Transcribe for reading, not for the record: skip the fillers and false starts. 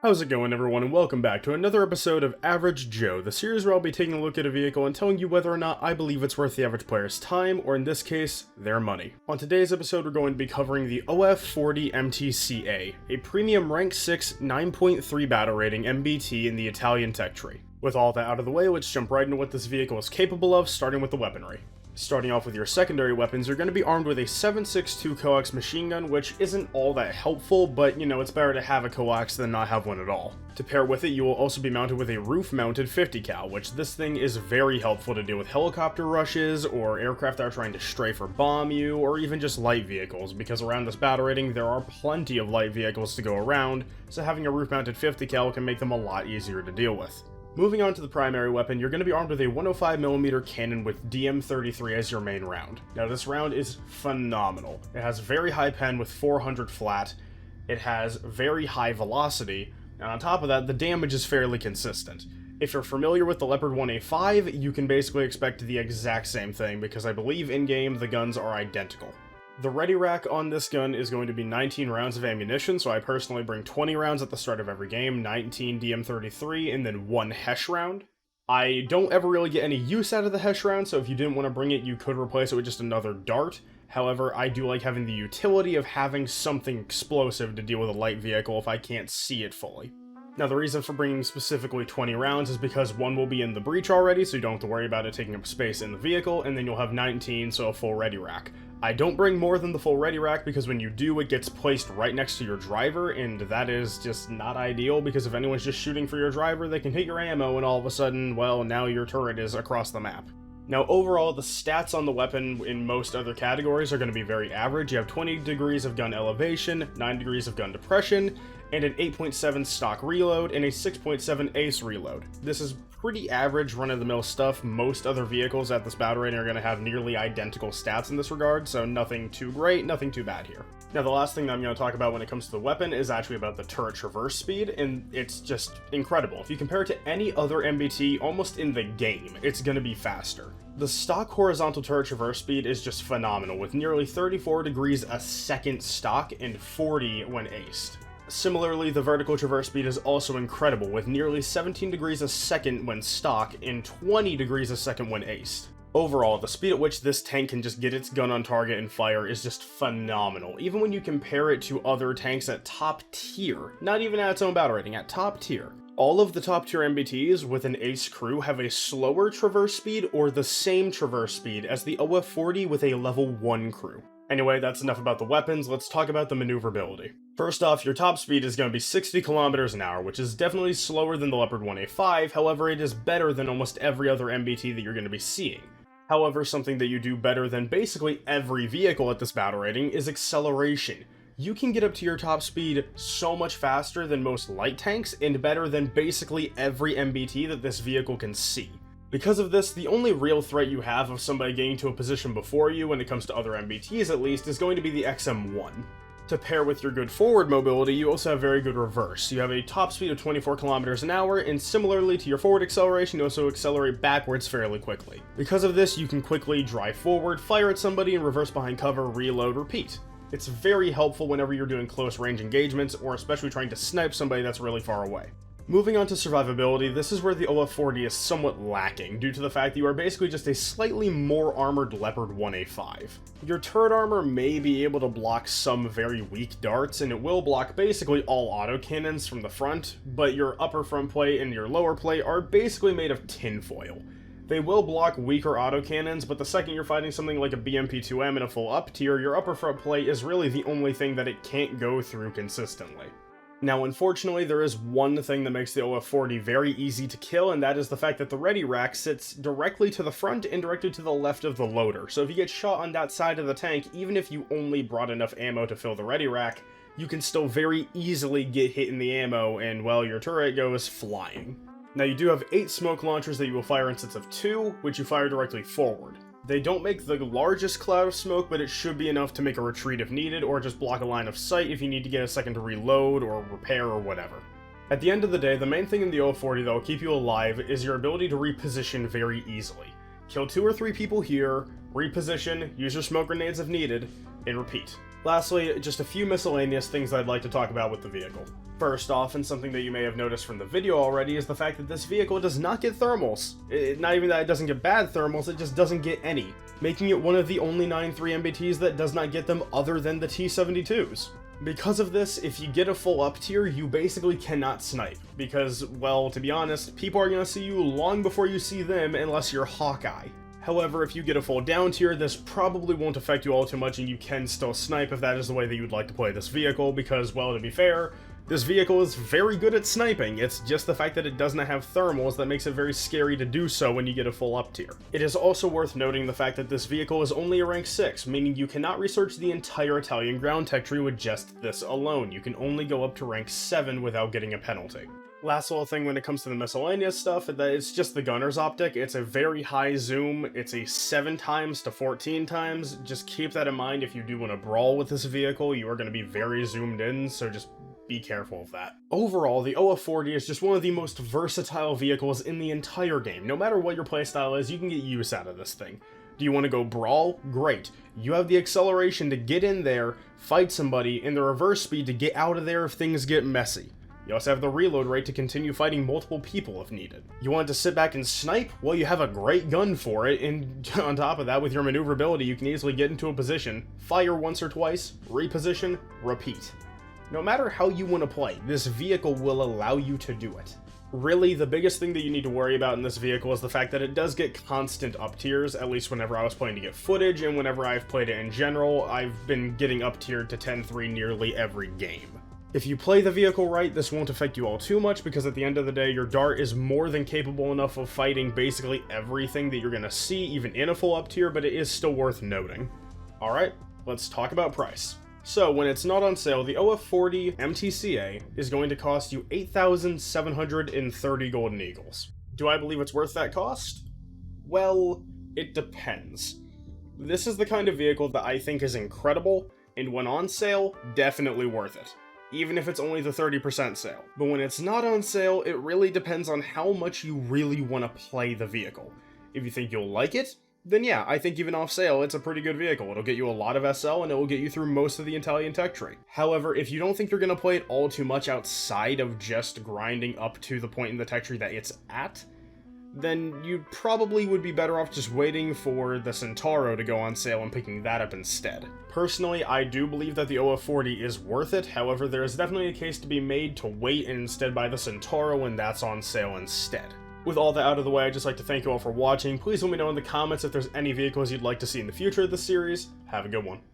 How's it going, everyone, and welcome back to another episode of Average Joe, the series where I'll be taking a look at a vehicle and telling you whether or not I believe it's worth the average player's time, or in this case, their money. On today's episode, we're going to be covering the OF40 MTCA, a premium rank 6 9.3 battle rating MBT in the Italian tech tree. With all that out of the way, let's jump right into what this vehicle is capable of, starting with the weaponry. Starting off with your secondary weapons, you're going to be armed with a 7.62 coax machine gun, which isn't all that helpful, but it's better to have a coax than not have one at all. To pair with it, you will also be mounted with a roof-mounted 50 cal, which this thing is very helpful to deal with helicopter rushes, or aircraft that are trying to strafe or bomb you, or even just light vehicles, because around this battle rating, there are plenty of light vehicles to go around, so having a roof-mounted 50 cal can make them a lot easier to deal with. Moving on to the primary weapon, you're going to be armed with a 105mm cannon with DM33 as your main round. Now this round is phenomenal. It has very high pen with 400 flat, it has very high velocity, and on top of that, the damage is fairly consistent. If you're familiar with the Leopard 1A5, you can basically expect the exact same thing, because I believe in-game the guns are identical. The ready rack on this gun is going to be 19 rounds of ammunition, so I personally bring 20 rounds at the start of every game, 19 DM33, and then 1 Hesh round. I don't ever really get any use out of the Hesh round, so if you didn't want to bring it, you could replace it with just another dart. However, I do like having the utility of having something explosive to deal with a light vehicle if I can't see it fully. Now, the reason for bringing specifically 20 rounds is because one will be in the breech already, so you don't have to worry about it taking up space in the vehicle, and then you'll have 19, so a full ready rack. I don't bring more than the full ready rack because when you do, it gets placed right next to your driver, and that is just not ideal because if anyone's just shooting for your driver, they can hit your ammo and all of a sudden, well, now your turret is across the map. Now, overall, the stats on the weapon in most other categories are going to be very average. You have 20 degrees of gun elevation, 9 degrees of gun depression, and an 8.7 stock reload, and a 6.7 ace reload. This is pretty average run-of-the-mill stuff. Most other vehicles at this battle rating are going to have nearly identical stats in this regard, so nothing too great, nothing too bad here. Now, the last thing that I'm going to talk about when it comes to the weapon is actually about the turret traverse speed, and it's just incredible. If you compare it to any other MBT almost in the game, it's going to be faster. The stock horizontal turret traverse speed is just phenomenal, with nearly 34 degrees a second stock and 40 when aced. Similarly, the vertical traverse speed is also incredible, with nearly 17 degrees a second when stock and 20 degrees a second when aced. Overall, the speed at which this tank can just get its gun on target and fire is just phenomenal, even when you compare it to other tanks at top tier, not even at its own battle rating, at top tier. All of the top tier MBTs with an ace crew have a slower traverse speed or the same traverse speed as the OF40 with a level 1 crew. Anyway, that's enough about the weapons, let's talk about the maneuverability. First off, your top speed is going to be 60 kilometers an hour, which is definitely slower than the Leopard 1A5, however it is better than almost every other MBT that you're going to be seeing. However, something that you do better than basically every vehicle at this battle rating is acceleration. You can get up to your top speed so much faster than most light tanks, and better than basically every MBT that this vehicle can see. Because of this, the only real threat you have of somebody getting to a position before you, when it comes to other MBTs at least, is going to be the XM1. To pair with your good forward mobility, you also have very good reverse. You have a top speed of 24 kilometers an hour, and similarly to your forward acceleration, you also accelerate backwards fairly quickly. Because of this, you can quickly drive forward, fire at somebody, and reverse behind cover, reload, repeat. It's very helpful whenever you're doing close range engagements, or especially trying to snipe somebody that's really far away. Moving on to survivability, this is where the OF40 is somewhat lacking, due to the fact that you are basically just a slightly more armored Leopard 1A5. Your turret armor may be able to block some very weak darts, and it will block basically all autocannons from the front, but your upper front plate and your lower plate are basically made of tinfoil. They will block weaker autocannons, but the second you're fighting something like a BMP-2M in a full up tier, your upper front plate is really the only thing that it can't go through consistently. Now, unfortunately, there is one thing that makes the OF40 very easy to kill, and that is the fact that the ready rack sits directly to the front and directly to the left of the loader. So if you get shot on that side of the tank, even if you only brought enough ammo to fill the ready rack, you can still very easily get hit in the ammo, and well, your turret goes flying. Now, you do have 8 smoke launchers that you will fire in sets of 2, which you fire directly forward. They don't make the largest cloud of smoke, but it should be enough to make a retreat if needed, or just block a line of sight if you need to get a second to reload or repair or whatever. At the end of the day, the main thing in the OF40 that will keep you alive is your ability to reposition very easily. Kill 2 or 3 people here, reposition, use your smoke grenades if needed, and repeat. Lastly, just a few miscellaneous things I'd like to talk about with the vehicle. First off, and something that you may have noticed from the video already, is the fact that this vehicle does not get thermals. Not even that it doesn't get bad thermals, it just doesn't get any, making it one of the only 9.3 MBTs that does not get them other than the T-72s. Because of this, if you get a full up tier, you basically cannot snipe, because, well, to be honest, people are going to see you long before you see them unless you're Hawkeye. However, if you get a full down tier, this probably won't affect you all too much and you can still snipe if that is the way that you'd like to play this vehicle, because, well, to be fair, this vehicle is very good at sniping. It's just the fact that it does not have thermals that makes it very scary to do so when you get a full up tier. It is also worth noting the fact that this vehicle is only a rank 6, meaning you cannot research the entire Italian ground tech tree with just this alone. You can only go up to rank 7 without getting a penalty. Last little thing when it comes to the miscellaneous stuff, that it's just the gunner's optic. It's a very high zoom. It's a 7 times to 14 times. Just keep that in mind if you do want to brawl with this vehicle. You are going to be very zoomed in, so just be careful of that. Overall, the OF40 is just one of the most versatile vehicles in the entire game. No matter what your playstyle is, you can get use out of this thing. Do you want to go brawl? Great. You have the acceleration to get in there, fight somebody, and the reverse speed to get out of there if things get messy. You also have the reload rate to continue fighting multiple people if needed. You want to sit back and snipe? Well, you have a great gun for it, and on top of that, with your maneuverability, you can easily get into a position, fire once or twice, reposition, repeat. No matter how you want to play, this vehicle will allow you to do it. Really, the biggest thing that you need to worry about in this vehicle is the fact that it does get constant up tiers, at least whenever I was playing to get footage, and whenever I've played it in general, I've been getting up tiered to 10-3 nearly every game. If you play the vehicle right, this won't affect you all too much, because at the end of the day, your dart is more than capable enough of fighting basically everything that you're going to see, even in a full up tier, but it is still worth noting. Alright, let's talk about price. So, when it's not on sale, the OF40 MTCA is going to cost you 8,730 Golden Eagles. Do I believe it's worth that cost? Well, it depends. This is the kind of vehicle that I think is incredible, and when on sale, definitely worth it. Even if it's only the 30% sale. But when it's not on sale, it really depends on how much you really want to play the vehicle. If you think you'll like it, then yeah, I think even off sale, it's a pretty good vehicle. It'll get you a lot of SL, and it will get you through most of the Italian tech tree. However, if you don't think you're going to play it all too much outside of just grinding up to the point in the tech tree that it's at, then you probably would be better off just waiting for the Centauro to go on sale and picking that up instead. Personally, I do believe that the OF40 is worth it, however, there is definitely a case to be made to wait and instead buy the Centauro when that's on sale instead. With all that out of the way, I'd just like to thank you all for watching. Please let me know in the comments if there's any vehicles you'd like to see in the future of the series. Have a good one.